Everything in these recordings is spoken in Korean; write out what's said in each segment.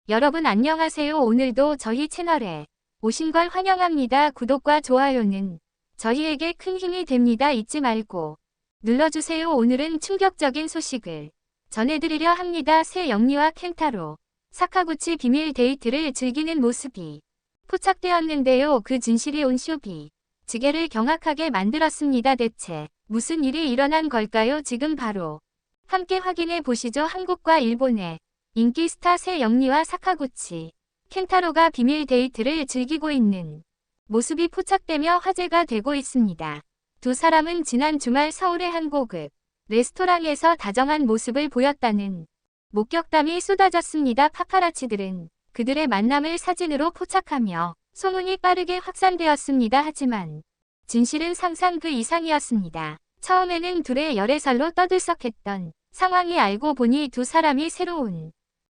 여러분 안녕하세요. 오늘도 저희 채널에 오신 걸 환영합니다. 구독과 좋아요는 저희에게 큰 힘이 됩니다. 잊지 말고 눌러주세요. 오늘은 충격적인 소식을 전해드리려 합니다. 새 영리와 켄타로 사카구치 비밀 데이트를 즐기는 모습이 포착되었는데요. 그 진실이 온 쇼비 지계를 경악하게 만들었습니다. 대체 무슨 일이 일어난 걸까요? 지금 바로 함께 확인해 보시죠. 한국과 일본의 인기 스타 새 영리와 사카구치 켄타로가 비밀 데이트를 즐기고 있는 모습이 포착되며 화제가 되고 있습니다. 두 사람은 지난 주말 서울의 한 고급 레스토랑에서 다정한 모습을 보였다는 목격담이 쏟아졌습니다. 파파라치들은 그들의 만남을 사진으로 포착하며 소문이 빠르게 확산되었습니다. 하지만 진실은 상상 그 이상이었습니다. 처음에는 둘의 열애설로 떠들썩했던 상황이 알고 보니 두 사람이 새로운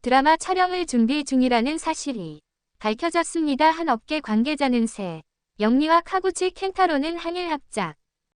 드라마 촬영을 준비 중이라는 사실이 밝혀졌습니다. 한 업계 관계자는 새 영리와 카구치 켄타로는 한일 합작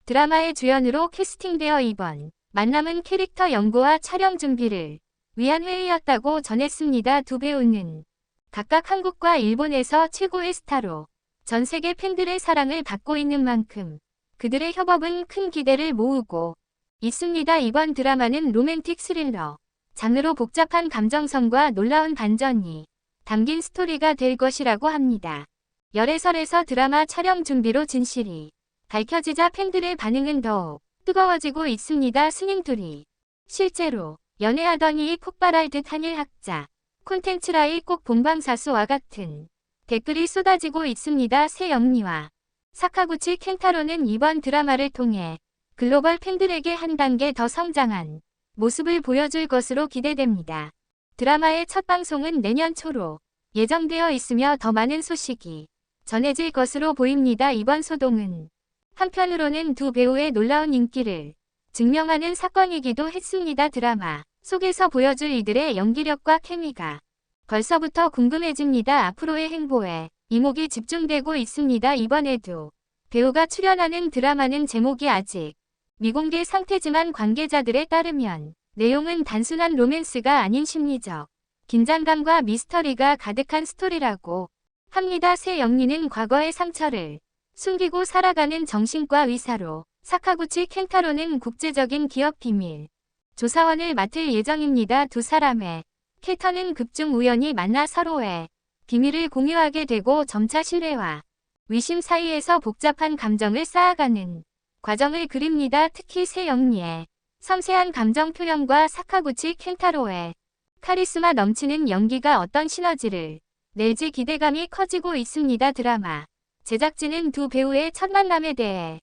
드라마의 주연으로 캐스팅되어 이번 만남은 캐릭터 연구와 촬영 준비를 위한 회의였다고 전했습니다. 두 배우는 각각 한국과 일본에서 최고의 스타로 전 세계 팬들의 사랑을 받고 있는 만큼 그들의 협업은 큰 기대를 모으고 있습니다. 이번 드라마는 로맨틱 스릴러 장르로 복잡한 감정선과 놀라운 반전이 담긴 스토리가 될 것이라고 합니다. 열애설에서 드라마 촬영 준비로 진실이 밝혀지자 팬들의 반응은 더욱 뜨거워지고 있습니다. 스님 둘이 실제로 연애하더니 폭발할 듯 한일 학자 콘텐츠라이 꼭 본방사수와 같은 댓글이 쏟아지고 있습니다. 새 영리와 사카구치 켄타로는 이번 드라마를 통해 글로벌 팬들에게 한 단계 더 성장한 모습을 보여줄 것으로 기대됩니다. 드라마의 첫 방송은 내년 초로 예정되어 있으며 더 많은 소식이 전해질 것으로 보입니다. 이번 소동은 한편으로는 두 배우의 놀라운 인기를 증명하는 사건이기도 했습니다. 드라마 속에서 보여줄 이들의 연기력과 케미가 벌써부터 궁금해집니다. 앞으로의 행보에 이목이 집중되고 있습니다. 이번에도 배우가 출연하는 드라마는 제목이 아직 미공개 상태지만 관계자들에 따르면 내용은 단순한 로맨스가 아닌 심리적 긴장감과 미스터리가 가득한 스토리라고 합니다. 새 영리는 과거의 상처를 숨기고 살아가는 정신과 의사로 사카구치 켄타로는 국제적인 기업 비밀 조사원을 맡을 예정입니다. 두 사람의 캐터는 극중 우연히 만나 서로의 비밀을 공유하게 되고 점차 신뢰와 위심 사이에서 복잡한 감정을 쌓아가는 과정을 그립니다. 특히 새 영리의 섬세한 감정 표현과 사카구치 켄타로의 카리스마 넘치는 연기가 어떤 시너지를 낼지 기대감이 커지고 있습니다. 드라마 제작진은 두 배우의 첫 만남에 대해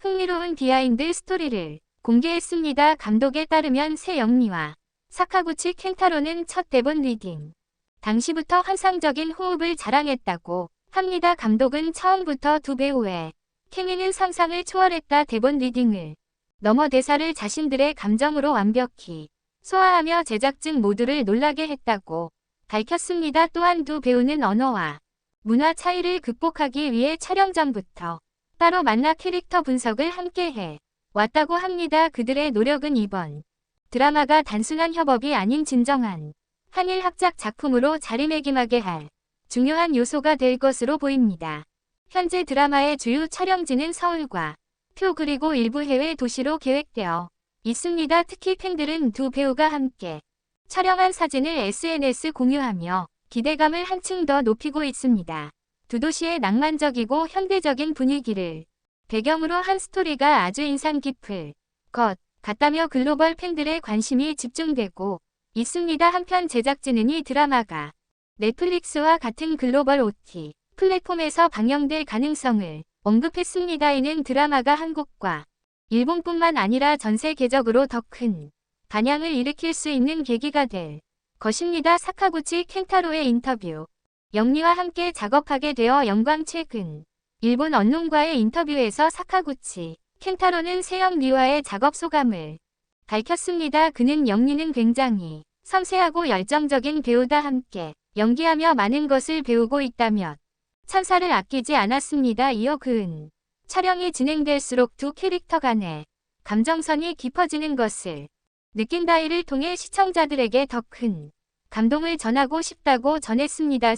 흥미로운 비하인드 스토리를 공개했습니다. 감독에 따르면 새 영리와 사카구치 켄타로는 첫 대본 리딩 당시부터 환상적인 호흡을 자랑했다고 합니다. 감독은 처음부터 두 배우의 케미는 상상을 초월했다. 대본 리딩을 넘어 대사를 자신들의 감정으로 완벽히 소화하며 제작진 모두를 놀라게 했다고 밝혔습니다. 또한 두 배우는 언어와 문화 차이를 극복하기 위해 촬영 전부터 따로 만나 캐릭터 분석을 함께해 왔다고 합니다. 그들의 노력은 이번 드라마가 단순한 협업이 아닌 진정한 한일 합작 작품으로 자리매김하게 할 중요한 요소가 될 것으로 보입니다. 현재 드라마의 주요 촬영지는 서울과 표 그리고 일부 해외 도시로 계획되어 있습니다. 특히 팬들은 두 배우가 함께 촬영한 사진을 SNS 공유하며 기대감을 한층 더 높이고 있습니다. 두 도시의 낭만적이고 현대적인 분위기를 배경으로 한 스토리가 아주 인상 깊을 것 같다며 글로벌 팬들의 관심이 집중되고 있습니다. 한편 제작진은 이 드라마가 넷플릭스와 같은 글로벌 OT 플랫폼에서 방영될 가능성을 언급했습니다. 이는 드라마가 한국과 일본뿐만 아니라 전 세계적으로 더 큰 반향을 일으킬 수 있는 계기가 될 것입니다. 사카구치 켄타로의 인터뷰 영리와 함께 작업하게 되어 영광. 최근 일본 언론과의 인터뷰에서 사카구치 켄타로는 새 영리와의 작업 소감을 밝혔습니다. 그는 영리는 굉장히 섬세하고 열정적인 배우다. 함께 연기하며 많은 것을 배우고 있다며 찬사를 아끼지 않았습니다. 이어 그는 촬영이 진행될수록 두 캐릭터 간의 감정선이 깊어지는 것을 느낀다. 이를 통해 시청자들에게 더 큰 감동을 전하고 싶다고 전했습니다.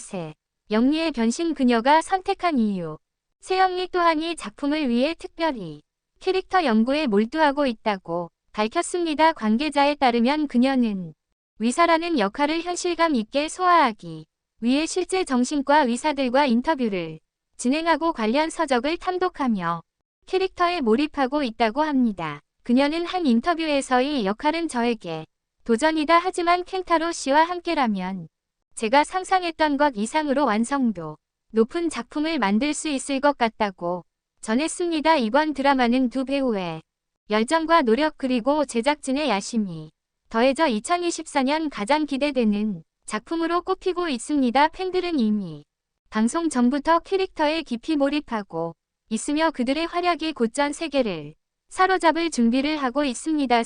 영리의 변신 그녀가 선택한 이유. 세영리 또한 이 작품을 위해 특별히 캐릭터 연구에 몰두하고 있다고 밝혔습니다. 관계자에 따르면 그녀는 의사라는 역할을 현실감 있게 소화하기 위해 실제 정신과 의사들과 인터뷰를 진행하고 관련 서적을 탐독하며 캐릭터에 몰입하고 있다고 합니다. 그녀는 한 인터뷰에서 이 역할은 저에게 도전이다 하지만 켄타로 씨와 함께라면 제가 상상했던 것 이상으로 완성도 높은 작품을 만들 수 있을 것 같다고 전했습니다. 이번 드라마는 두 배우의 열정과 노력 그리고 제작진의 야심이 더해져 2024년 가장 기대되는 작품으로 꼽히고 있습니다. 팬들은 이미 방송 전부터 캐릭터에 깊이 몰입하고 있으며 그들의 활약이 곧전 세계를 사로잡을 준비를 하고 있습니다.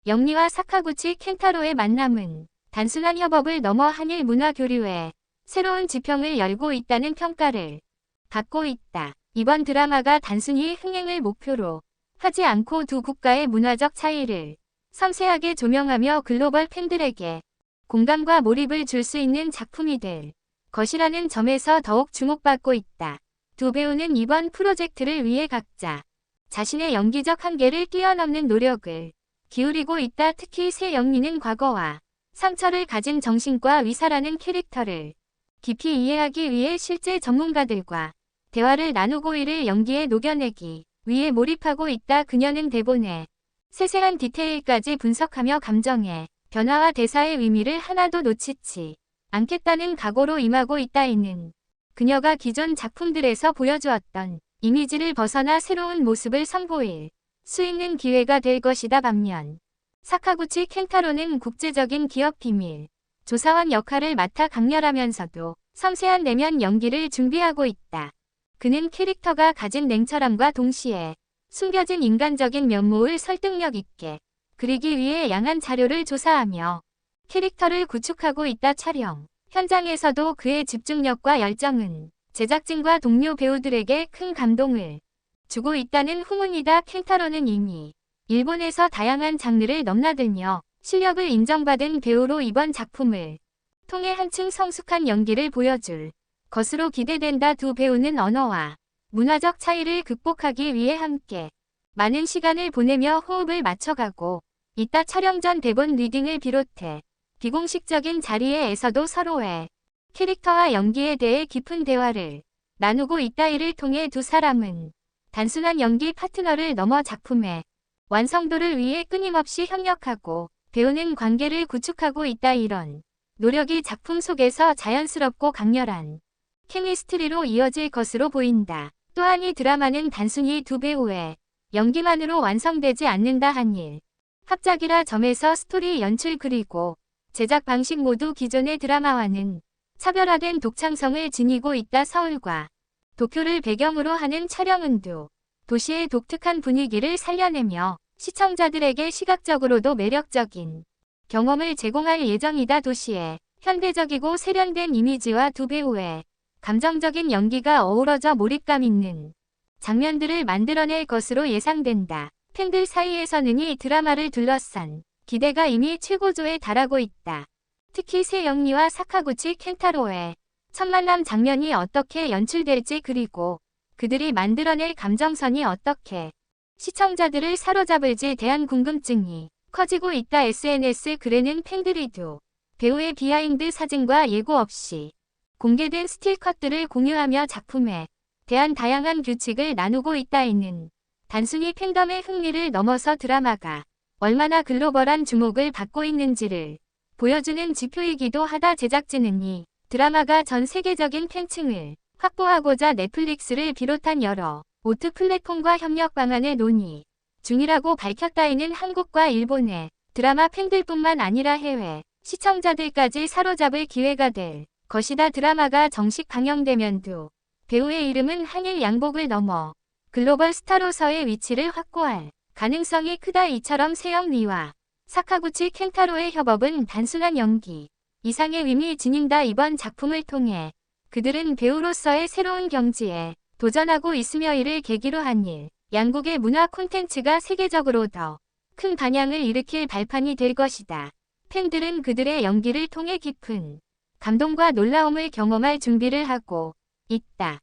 영리와 사카구치 켄타로의 만남은 단순한 협업을 넘어 한일 문화 교류에 새로운 지평을 열고 있다는 평가를 받고 있다. 이번 드라마가 단순히 흥행을 목표로 하지 않고 두 국가의 문화적 차이를 섬세하게 조명하며 글로벌 팬들에게 공감과 몰입을 줄 수 있는 작품이 될 것이라는 점에서 더욱 주목받고 있다. 두 배우는 이번 프로젝트를 위해 각자 자신의 연기적 한계를 뛰어넘는 노력을 기울이고 있다. 특히 세영리는 과거와 상처를 가진 정신과 의사라는 캐릭터를 깊이 이해하기 위해 실제 전문가들과 대화를 나누고 이를 연기에 녹여내기 위해 몰입하고 있다. 그녀는 대본의 세세한 디테일까지 분석하며 감정의 변화와 대사의 의미를 하나도 놓치지 않겠다는 각오로 임하고 있다. 이는 그녀가 기존 작품들에서 보여주었던 이미지를 벗어나 새로운 모습을 선보일 수 있는 기회가 될 것이다. 반면 사카구치 켄타로는 국제적인 기업 비밀 조사원 역할을 맡아 강렬하면서도 섬세한 내면 연기를 준비하고 있다. 그는 캐릭터가 가진 냉철함과 동시에 숨겨진 인간적인 면모를 설득력 있게 그리기 위해 양한 자료를 조사하며 캐릭터를 구축하고 있다. 촬영 현장에서도 그의 집중력과 열정은 제작진과 동료 배우들에게 큰 감동을 주고 있다는 후문이다. 켄타로는 이미 일본에서 다양한 장르를 넘나들며 실력을 인정받은 배우로 이번 작품을 통해 한층 성숙한 연기를 보여줄 것으로 기대된다. 두 배우는 언어와 문화적 차이를 극복하기 위해 함께 많은 시간을 보내며 호흡을 맞춰가고 있다. 촬영 전 대본 리딩을 비롯해 비공식적인 자리에서도 서로의 캐릭터와 연기에 대해 깊은 대화를 나누고 있다. 이를 통해 두 사람은 단순한 연기 파트너를 넘어 작품의 완성도를 위해 끊임없이 협력하고 배우는 관계를 구축하고 있다. 이런 노력이 작품 속에서 자연스럽고 강렬한 케미스트리로 이어질 것으로 보인다. 또한 이 드라마는 단순히 두 배우의 연기만으로 완성되지 않는다. 한일 합작이라 점에서 스토리 연출 그리고 제작 방식 모두 기존의 드라마와는 차별화된 독창성을 지니고 있다. 서울과 도쿄를 배경으로 하는 촬영은 두 도시의 독특한 분위기를 살려내며 시청자들에게 시각적으로도 매력적인 경험을 제공할 예정이다. 도시의 현대적이고 세련된 이미지와 두 배우의 감정적인 연기가 어우러져 몰입감 있는 장면들을 만들어낼 것으로 예상된다. 팬들 사이에서는 이 드라마를 둘러싼 기대가 이미 최고조에 달하고 있다. 특히 세영리와 사카구치 켄타로의 첫 만남 장면이 어떻게 연출될지 그리고 그들이 만들어낼 감정선이 어떻게 시청자들을 사로잡을지에 대한 궁금증이 커지고 있다. SNS 글에는 팬들이 두 배우의 비하인드 사진과 예고 없이 공개된 스틸컷들을 공유하며 작품에 대한 다양한 규칙을 나누고 있다. 이는 단순히 팬덤의 흥미를 넘어서 드라마가 얼마나 글로벌한 주목을 받고 있는지를 보여주는 지표이기도 하다. 제작진은 이 드라마가 전 세계적인 팬층을 확보하고자 넷플릭스를 비롯한 여러 OTT 플랫폼과 협력 방안을 논의 중이라고 밝혔다. 이는 한국과 일본의 드라마 팬들뿐만 아니라 해외 시청자들까지 사로잡을 기회가 될 것이다. 드라마가 정식 방영되면 두 배우의 이름은 한일 양복을 넘어 글로벌 스타로서의 위치를 확고할 가능성이 크다. 이처럼 세영리와 사카구치 켄타로의 협업은 단순한 연기 이상의 의미 지닌다. 이번 작품을 통해 그들은 배우로서의 새로운 경지에 도전하고 있으며 이를 계기로 한일 양국의 문화 콘텐츠가 세계적으로 더 큰 반향을 일으킬 발판이 될 것이다. 팬들은 그들의 연기를 통해 깊은 감동과 놀라움을 경험할 준비를 하고 있다.